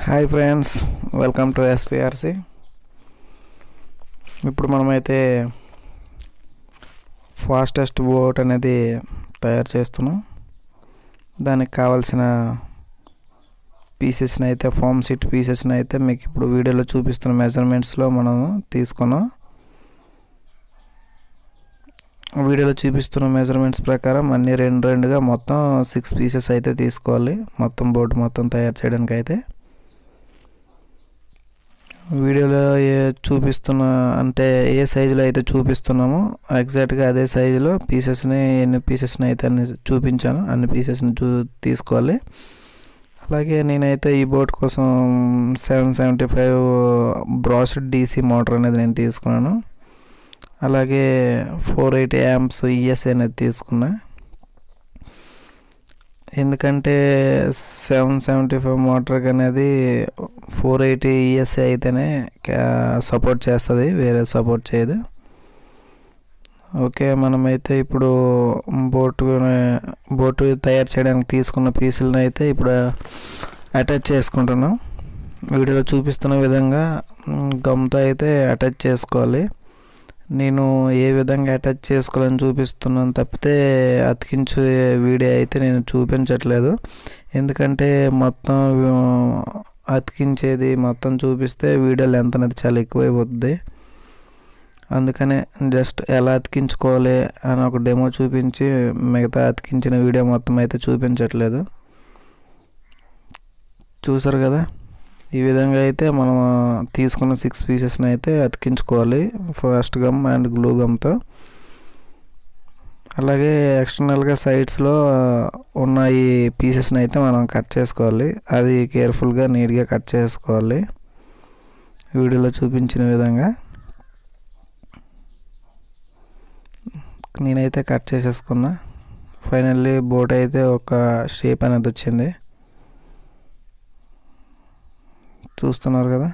Hi friends, welcome to SPRC. ఇప్పుడు మనమైతే fastest boat అనేది తయారు చేస్తున్నాం. దానికి కావాల్సిన పీసెస్ని అయితే ఫోమ్ సీట్ పీసెస్ని అయితే మీకు ఇప్పుడు వీడియోలో చూపిస్తున్న మెజర్మెంట్స్లో మనం తీసుకున్నాం. వీడియోలో చూపిస్తున్న మెజర్మెంట్స్ ప్రకారం అన్ని రెండుగా మొత్తం 6 పీసెస్ అయితే తీసుకోవాలి. మొత్తం బోట్ మొత్తం తయారు చేయడానికి అయితే వీడియోలో చూపిస్తున్న అంటే ఏ సైజులో అయితే చూపిస్తున్నామో ఎగ్జాక్ట్గా అదే సైజులో ఎన్ని పీసెస్ని అయితే అన్ని చూపించాను, అన్ని పీసెస్ని తీసుకోవాలి. అలాగే నేనైతే ఈ బోట్ కోసం 775 బ్రాస్డ్ DC మోటార్ అనేది నేను తీసుకున్నాను. అలాగే 480 amps ESA అనేది తీసుకున్నా. ఎందుకంటే 775 మోటార్ అనేది 480 ESA అయితేనే సపోర్ట్ చేస్తుంది, వేరే సపోర్ట్ చేయదు. ఓకే, మనమైతే ఇప్పుడు బోటు తయారు చేయడానికి తీసుకున్న పీసులను అయితే ఇప్పుడు అటాచ్ చేసుకుంటున్నాం. వీడియోలో చూపిస్తున్న విధంగా గమ్తో అయితే అటాచ్ చేసుకోవాలి. నేను ఏ విధంగా అటాచ్ చేసుకోవాలని చూపిస్తున్నాను తప్పితే అతికించే వీడియో అయితే నేను చూపించట్లేదు. ఎందుకంటే మొత్తం అతికించేది మొత్తం చూపిస్తే వీడియో లెంత్ అనేది చాలా ఎక్కువైపోతుంది. అందుకనే జస్ట్ ఎలా అతికించుకోవాలి అని ఒక డెమో చూపించి మిగతా అతికించిన వీడియో మొత్తం అయితే చూపించట్లేదు. చూసారు కదా, ఈ విధంగా అయితే మనం తీసుకున్న 6 పీసెస్ని అయితే అతికించుకోవాలి ఫస్ట్ గమ్ అండ్ గ్లూ గమ్తో. అలాగే ఎక్స్టర్నల్గా సైడ్స్లో ఉన్న ఈ పీసెస్ని అయితే మనం కట్ చేసుకోవాలి. అది కేర్ఫుల్గా నీట్గా కట్ చేసుకోవాలి వీడియోలో చూపించిన విధంగా. నేనైతే కట్ చేసేసుకున్నా. ఫైనల్లీ బోట్ అయితే ఒక షేప్ అనేది వచ్చింది, చూస్తున్నారు కదా.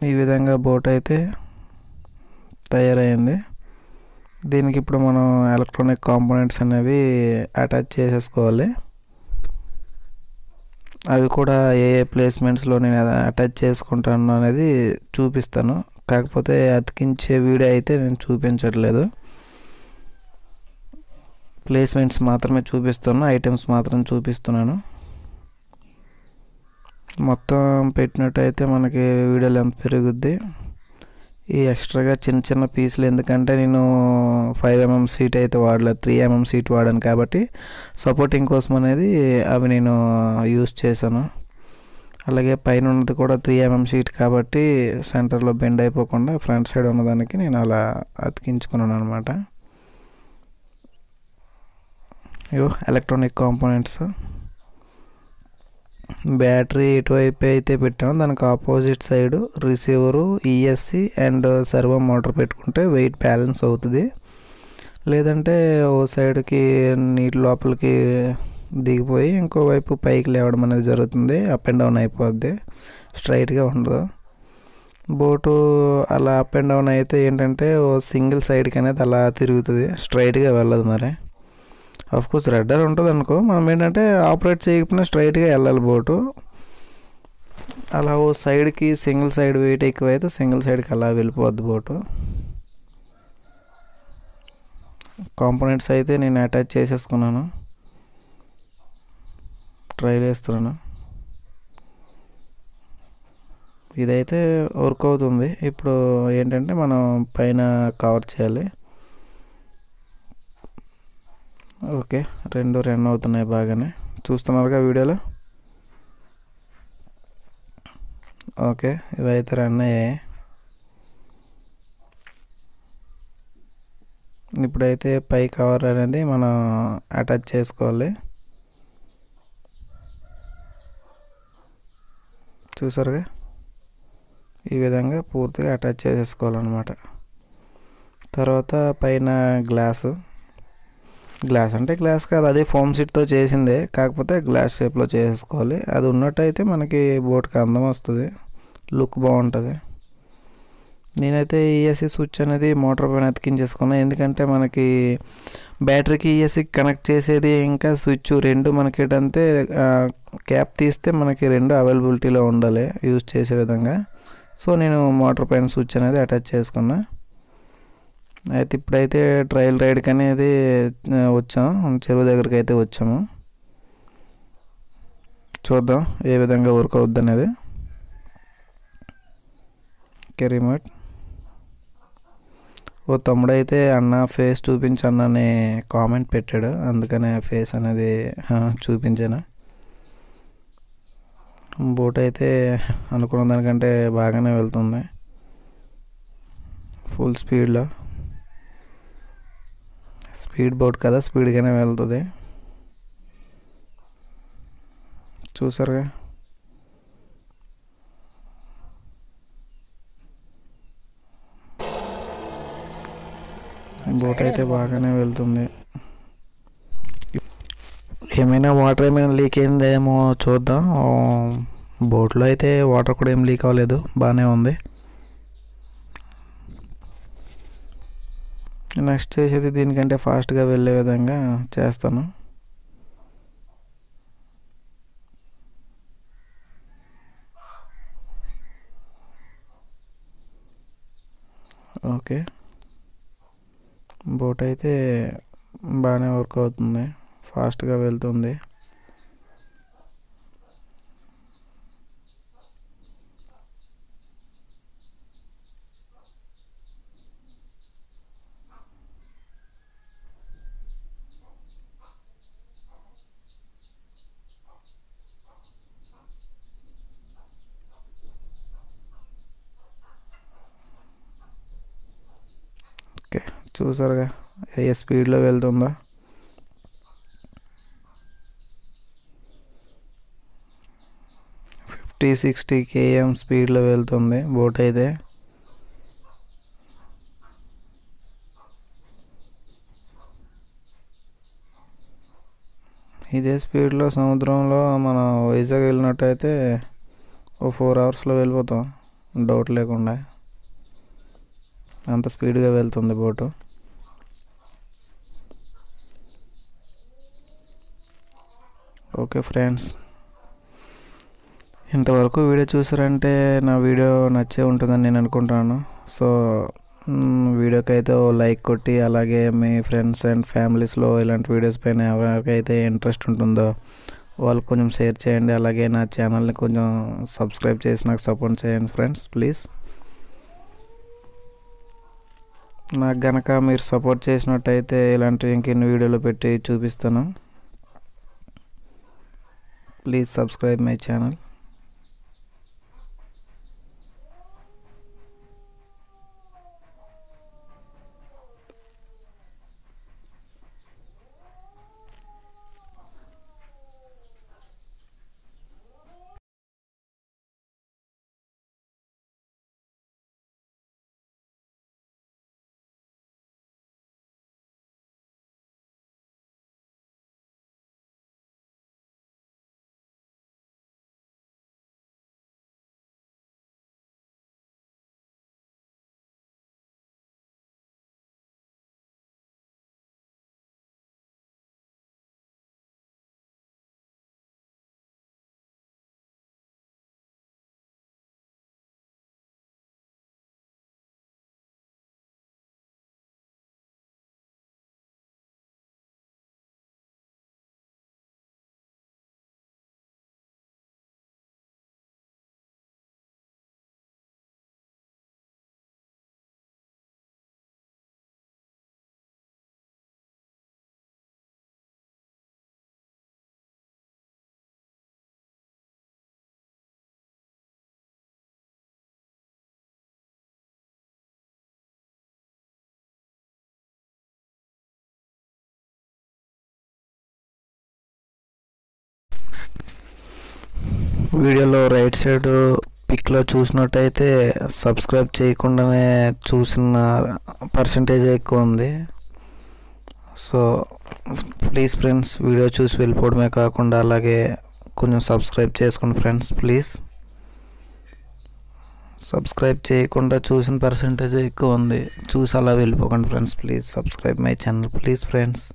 ఈ విధంగా బోట్ అయితే తయారైంది. దీనికి ఇప్పుడు మనం ఎలక్ట్రానిక్ కాంపోనెంట్స్ అనేవి అటాచ్ చేసేసుకోవాలి. అవి కూడా ఏ ప్లేస్మెంట్స్లో నేను అటాచ్ చేసుకుంటాను అనేది చూపిస్తాను. కాకపోతే అతికించే వీడియో అయితే నేను చూపించట్లేదు, ప్లేస్మెంట్స్ మాత్రమే చూపిస్తున్నాను, ఐటమ్స్ మాత్రం చూపిస్తున్నాను. మొత్తం పెట్టినట్టయితే మనకి వీడియో లెంత్ పెరుగుద్ది. ఈ ఎక్స్ట్రాగా చిన్న పీసులు ఎందుకంటే నేను 5 mm సీట్ అయితే వాడలేదు, 3 mm సీట్ వాడాను కాబట్టి సపోర్టింగ్ కోసం అనేది అవి నేను యూస్ చేశాను. అలాగే పైన ఉన్నది కూడా 3 mm సీట్ కాబట్టి సెంటర్లో బెండ్ అయిపోకుండా ఫ్రంట్ సైడ్ ఉన్నదానికి నేను అలా అతికించుకున్నాను అనమాట. ఇవో ఎలక్ట్రానిక్ కాంపోనెంట్స్. బ్యాటరీ ఎటువైపు అయితే పెట్టాను దానికి opposite side receiver, ESC and servo motor పెట్టుకుంటే వెయిట్ బ్యాలెన్స్ అవుతుంది. లేదంటే ఓ సైడ్కి నీటి లోపలికి దిగిపోయి ఇంకోవైపు పైకి లేవడం అనేది జరుగుతుంది, అప్ అండ్ డౌన్ అయిపోద్ది, స్ట్రైట్గా ఉండదు. బోటు అలా అప్ అండ్ డౌన్ అయితే ఏంటంటే ఓ సింగిల్ సైడ్కి అనేది అలా తిరుగుతుంది, స్ట్రైట్గా వెళ్ళదు. మరి కోర్స్ రెడ్డర్ ఉంటుంది అనుకో, మనం ఏంటంటే ఆపరేట్ చేయకపోయినా స్ట్రైట్గా వెళ్ళాలి బోటు. అలా ఓ సైడ్కి సింగిల్ సైడ్ వెయిట్ ఎక్కువైతే సింగిల్ సైడ్కి అలా వెళ్ళిపోద్ది బోటు. కాంపోనెంట్స్ అయితే నేను అటాచ్ చేసేసుకున్నాను, ట్రైల్ వేస్తున్నాను. ఇదైతే వర్క్ అవుతుంది. ఇప్పుడు ఏంటంటే మనం పైన కవర్ చేయాలి. ఓకే, రెండు రన్ అవుతున్నాయి బాగానే, చూస్తున్నారుగా వీడియోలో. ఓకే, ఇవైతే రన్ అయ్యాయి. ఇప్పుడైతే పై కవర్ అనేది మనం అటాచ్ చేసుకోవాలి. చూసారుగా, ఈ విధంగా పూర్తిగా అటాచ్ చేసేసుకోవాలన్నమాట. తర్వాత పైన గ్లాస్ అంటే గ్లాస్ కాదు, అదే ఫోమ్ సీట్తో చేసిందే, కాకపోతే గ్లాస్ షేప్లో చేసుకోవాలి. అది ఉన్నట్టయితే మనకి బోట్కి అందం వస్తుంది, లుక్ బాగుంటుంది. నేనైతే ఈఎస్సి స్విచ్ అనేది మోటార్ పైన అతికించేసుకున్నాను, ఎందుకంటే మనకి బ్యాటరీకి ఈఎస్సికి కనెక్ట్ చేసేది ఇంకా స్విచ్ రెండు మనకి ఏంటంటే క్యాప్ తీస్తే మనకి రెండు అవైలబిలిటీలో ఉండాలి యూజ్ చేసే విధంగా. సో నేను మోటార్ పైన స్విచ్ అనేది అటాచ్ చేసుకున్నా. అయితే ఇప్పుడైతే ట్రయల్ రైడ్కి అనేది వచ్చాము, చెరువు దగ్గరికి అయితే వచ్చాము. చూద్దాం ఏ విధంగా వర్క్ అవుద్ది అనేది. రిమోట్ ఓ తమ్ముడైతే అన్న ఫేస్ చూపించన్నని కామెంట్ పెట్టాడు, అందుకనే ఫేస్ అనేది చూపించాను. బోట్ అయితే అనుకున్న దానికంటే బాగానే వెళ్తుంది, ఫుల్ స్పీడ్లో. స్పీడ్ బోట్ కదా, స్పీడ్గానే వెళ్తుంది. చూసారుగా బోట్ అయితే బాగానే వెళ్తుంది. ఏమైనా వాటర్ ఏమైనా లీక్ అయిందేమో చూద్దాం. బోట్లో అయితే వాటర్ కూడా ఏం లీక్ అవ్వలేదు, బాగానే ఉంది. నెక్స్ట్ చేసేది దీనికంటే ఫాస్ట్గా వెళ్ళే విధంగా చేస్తాను. ఓకే, బోట్ అయితే బాగానే వర్క్ అవుతుంది, ఫాస్ట్గా వెళ్తుంది. ఓకే, చూసారుగా ఏ స్పీడ్లో వెళ్తుందో. 50-60 km స్పీడ్లో వెళ్తుంది బోట్ అయితే. ఇదే స్పీడ్లో సముద్రంలో మనం వైజాగ్ వెళ్ళినట్టయితే ఓ 4 అవర్స్లో వెళ్ళిపోతాం డౌట్ లేకుండా, అంత స్పీడ్గా వెళ్తుంది బోటు. ఓకే ఫ్రెండ్స్, ఇంతవరకు వీడియో చూసారంటే నా వీడియో నచ్చే ఉంటుందని నేను అనుకుంటున్నాను. సో వీడియోకి అయితే ఓ లైక్ కొట్టి, అలాగే మీ ఫ్రెండ్స్ అండ్ ఫ్యామిలీస్లో ఇలాంటి వీడియోస్ పైన ఎవరికైతే ఇంట్రెస్ట్ ఉంటుందో వాళ్ళకి కొంచెం షేర్ చేయండి. అలాగే నా ఛానల్ని కొంచెం సబ్స్క్రైబ్ చేసి నాకు సపోర్ట్ చేయండి ఫ్రెండ్స్, ప్లీజ్. నాకు గనక మీరు సపోర్ట్ చేసినట్టయితే ఇలాంటి ఇంకెన్ని వీడియోలు పెట్టి చూపిస్తాను. Please subscribe my channel. వీడియోలో రైట్ సైడ్ పిక్లో చూసినట్టయితే సబ్స్క్రైబ్ చేయకుండానే చూసిన పర్సంటేజ్ ఎక్కువ ఉంది. సో ప్లీజ్ ఫ్రెండ్స్, వీడియో చూసి వెళ్ళిపోవడమే కాకుండా అలాగే కొంచెం సబ్స్క్రైబ్ చేసుకోండి ఫ్రెండ్స్, ప్లీజ్. సబ్స్క్రైబ్ చేయకుండా చూసిన పర్సంటేజ్ ఎక్కువ ఉంది. చూసి అలా వెళ్ళిపోకండి friends. Please subscribe my channel please friends.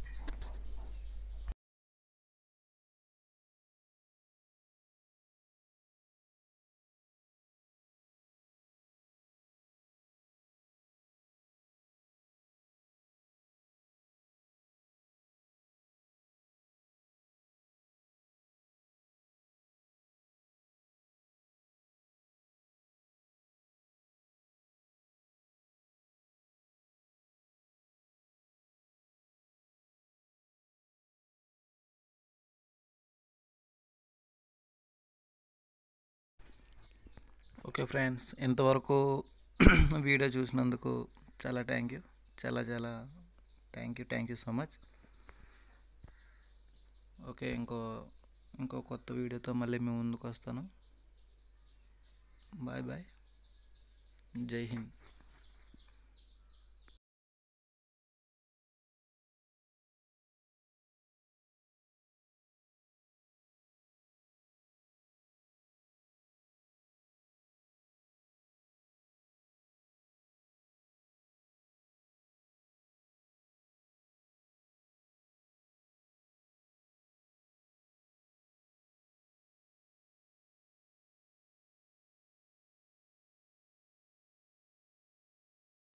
Okay friends, ఇంతవరకు వీడియో చూసినందుకు చాలా థ్యాంక్ యూ. చాలా thank you so much. Okay, ఇంకో కొత్త వీడియోతో మళ్ళీ మేము ముందుకు వస్తాను. Bye bye. Jai Hind.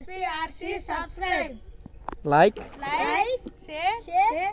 SPRC subscribe, like, share.